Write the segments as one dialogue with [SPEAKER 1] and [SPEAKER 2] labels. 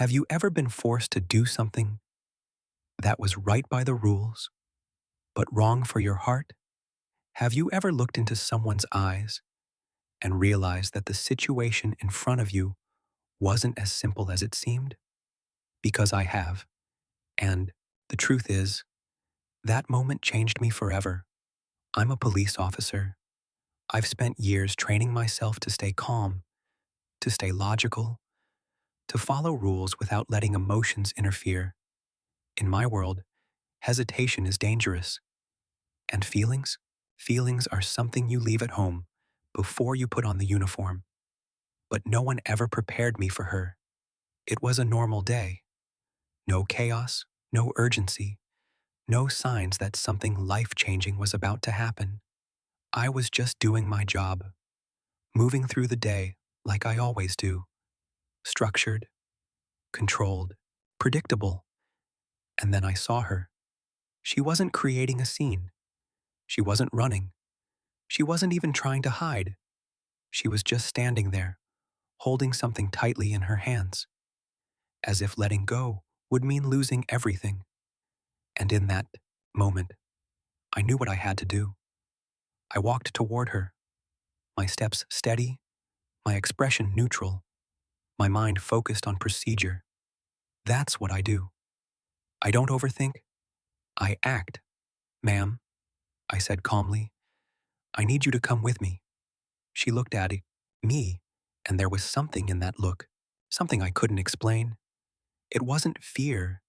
[SPEAKER 1] Have you ever been forced to do something that was right by the rules, but wrong for your heart? Have you ever looked into someone's eyes and realized that the situation in front of you wasn't as simple as it seemed? Because I have. And the truth is, that moment changed me forever. I'm a police officer. I've spent years training myself to stay calm, to stay logical, to follow rules without letting emotions interfere. In my world, hesitation is dangerous. And feelings? Feelings are something you leave at home before you put on the uniform. But no one ever prepared me for her. It was a normal day. No chaos, no urgency, no signs that something life-changing was about to happen. I was just doing my job, moving through the day like I always do, structured, controlled, predictable. And then I saw her. She wasn't creating a scene. She wasn't running. She wasn't even trying to hide. She was just standing there, holding something tightly in her hands, as if letting go would mean losing everything. And in that moment, I knew what I had to do. I walked toward her, my steps steady, my expression neutral, my mind focused on procedure. That's what I do. I don't overthink, I act. Ma'am, I said calmly, I need you to come with me. She looked at me, and there was something in that look, something I couldn't explain. It wasn't fear.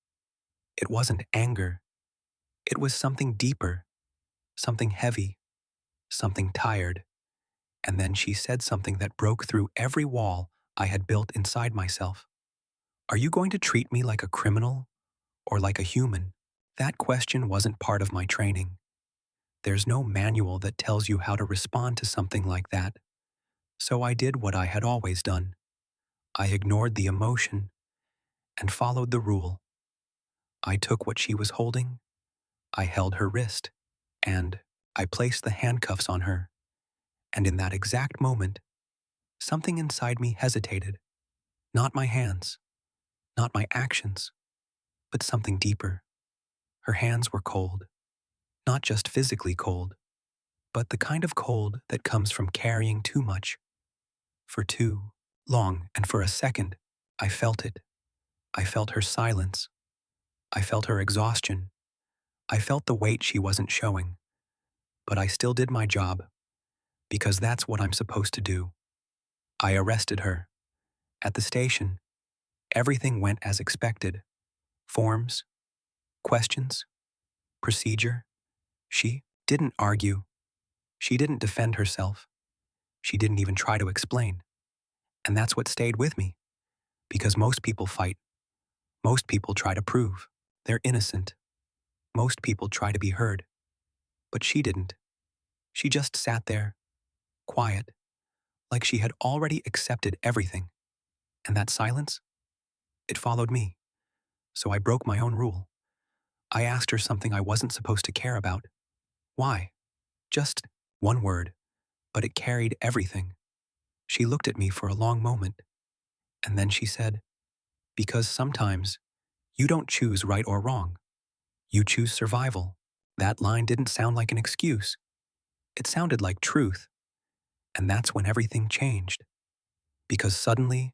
[SPEAKER 1] It wasn't anger. It was something deeper, something heavy, something tired. And then she said something that broke through every wall I had built inside myself. Are you going to treat me like a criminal or like a human? That question wasn't part of my training. There's no manual that tells you how to respond to something like that. So I did what I had always done. I ignored the emotion and followed the rule. I took what she was holding, I held her wrist, and I placed the handcuffs on her. And in that exact moment, something inside me hesitated. Not my hands, not my actions, but something deeper. Her hands were cold, not just physically cold, but the kind of cold that comes from carrying too much. For too long, and for a second, I felt it. I felt her silence. I felt her exhaustion. I felt the weight she wasn't showing. But I still did my job, because that's what I'm supposed to do. I arrested her. At the station, everything went as expected. Forms, questions, procedure. She didn't argue. She didn't defend herself. She didn't even try to explain. And that's what stayed with me. Because most people fight. Most people try to prove they're innocent. Most people try to be heard. But she didn't. She just sat there, quiet, like she had already accepted everything. And that silence? It followed me. So I broke my own rule. I asked her something I wasn't supposed to care about. Why? Just one word, but it carried everything. She looked at me for a long moment, and then she said, because sometimes you don't choose right or wrong. You choose survival. That line didn't sound like an excuse. It sounded like truth. And that's when everything changed. Because suddenly,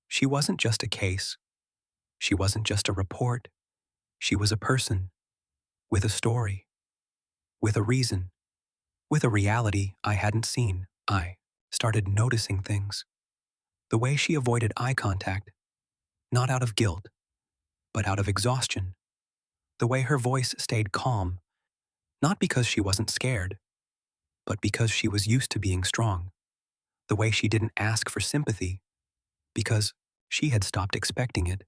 [SPEAKER 1] she wasn't just a case. She wasn't just a report. She was a person, with a story, with a reason, with a reality I hadn't seen. I started noticing things. The way she avoided eye contact, not out of guilt, but out of exhaustion. The way her voice stayed calm, not because she wasn't scared, but because she was used to being strong. The way she didn't ask for sympathy, because she had stopped expecting it.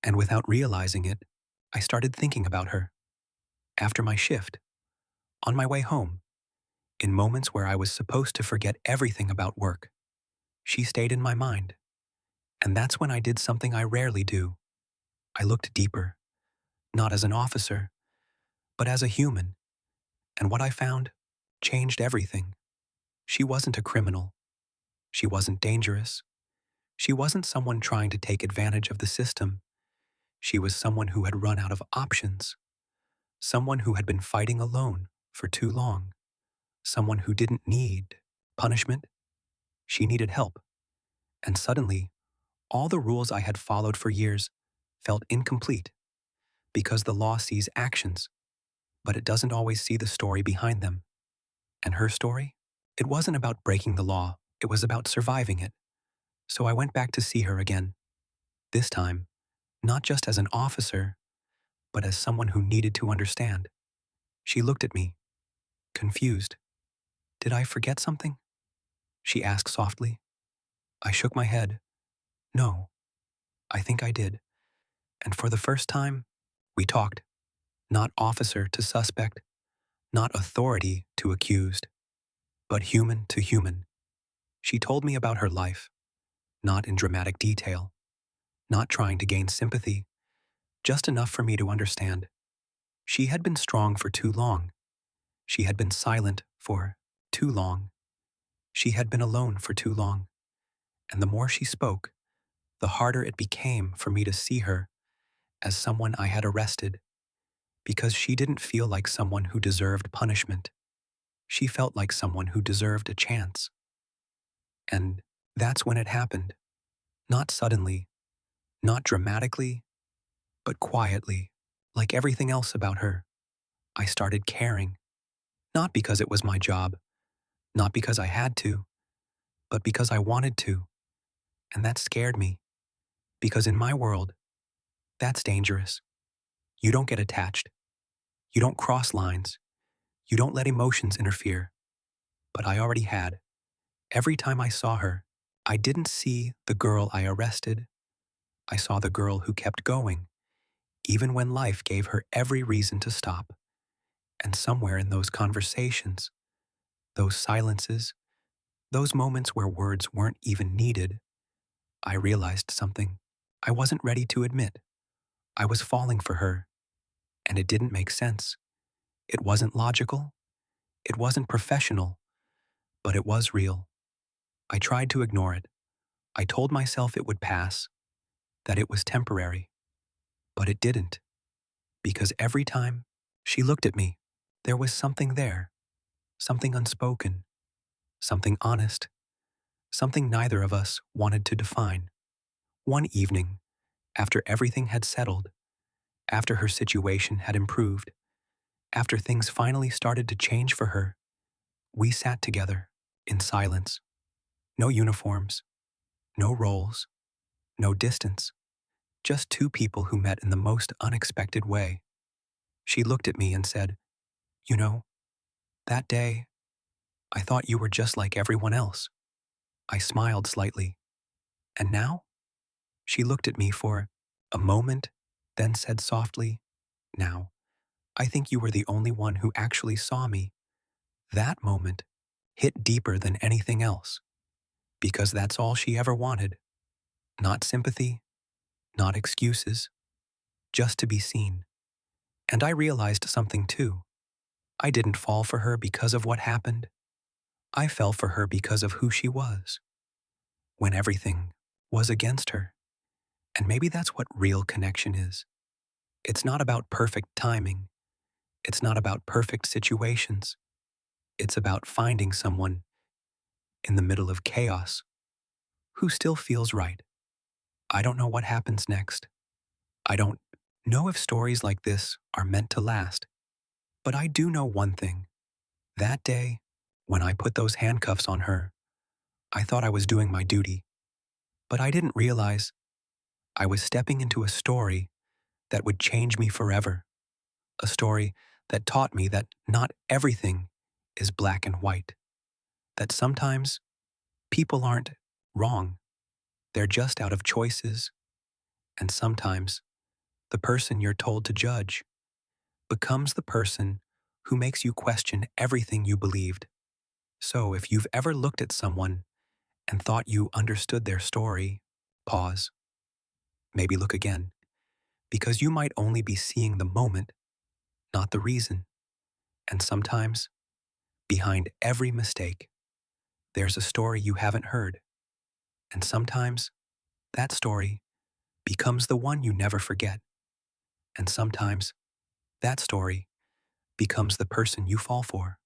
[SPEAKER 1] And without realizing it, I started thinking about her. After my shift, on my way home, in moments where I was supposed to forget everything about work, she stayed in my mind. And that's when I did something I rarely do. I looked deeper, not as an officer, but as a human. And what I found changed everything. She wasn't a criminal. She wasn't dangerous. She wasn't someone trying to take advantage of the system. She was someone who had run out of options, someone who had been fighting alone for too long, someone who didn't need punishment. She needed help. And suddenly, all the rules I had followed for years felt incomplete because the law sees actions, but it doesn't always see the story behind them. And her story? It wasn't about breaking the law, it was about surviving it. So I went back to see her again, this time, not just as an officer, but as someone who needed to understand. She looked at me, confused. Did I forget something? She asked softly. I shook my head. No, I think I did. And for the first time, we talked. Not officer to suspect, not authority to accused, but human to human. She told me about her life, not in dramatic detail, not trying to gain sympathy, just enough for me to understand. She had been strong for too long. She had been silent for too long. She had been alone for too long. And the more she spoke, the harder it became for me to see her as someone I had arrested, because she didn't feel like someone who deserved punishment. She felt like someone who deserved a chance. And that's when it happened. Not suddenly, not dramatically, but quietly, like everything else about her. I started caring, not because it was my job, not because I had to, but because I wanted to. And that scared me, because in my world, that's dangerous. You don't get attached. You don't cross lines. You don't let emotions interfere. But I already had. Every time I saw her, I didn't see the girl I arrested. I saw the girl who kept going, even when life gave her every reason to stop. And somewhere in those conversations, those silences, those moments where words weren't even needed, I realized something I wasn't ready to admit. I was falling for her, and it didn't make sense. It wasn't logical. It wasn't professional, but it was real. I tried to ignore it. I told myself it would pass, that it was temporary. But it didn't, because every time she looked at me, there was something there, something unspoken, something honest, something neither of us wanted to define. One evening, after everything had settled, after her situation had improved, after things finally started to change for her, we sat together in silence. No uniforms, no roles, no distance, just two people who met in the most unexpected way. She looked at me and said, You know, that day, I thought you were just like everyone else. I smiled slightly. And now? She looked at me for a moment, then said softly, Now, I think you were the only one who actually saw me. That moment hit deeper than anything else, because that's all she ever wanted. Not sympathy, not excuses, just to be seen. And I realized something too. I didn't fall for her because of what happened. I fell for her because of who she was, when everything was against her. And maybe that's what real connection is. It's not about perfect timing. It's not about perfect situations. It's about finding someone in the middle of chaos who still feels right. I don't know what happens next. I don't know if stories like this are meant to last. But I do know one thing. That day, when I put those handcuffs on her, I thought I was doing my duty. But I didn't realize I was stepping into a story that would change me forever. A story that taught me that not everything is black and white. That sometimes people aren't wrong. They're just out of choices. And sometimes the person you're told to judge becomes the person who makes you question everything you believed. So if you've ever looked at someone and thought you understood their story, pause. Maybe look again, because you might only be seeing the moment, not the reason. And sometimes, behind every mistake, there's a story you haven't heard. And sometimes, that story becomes the one you never forget. And sometimes that story becomes the person you fall for.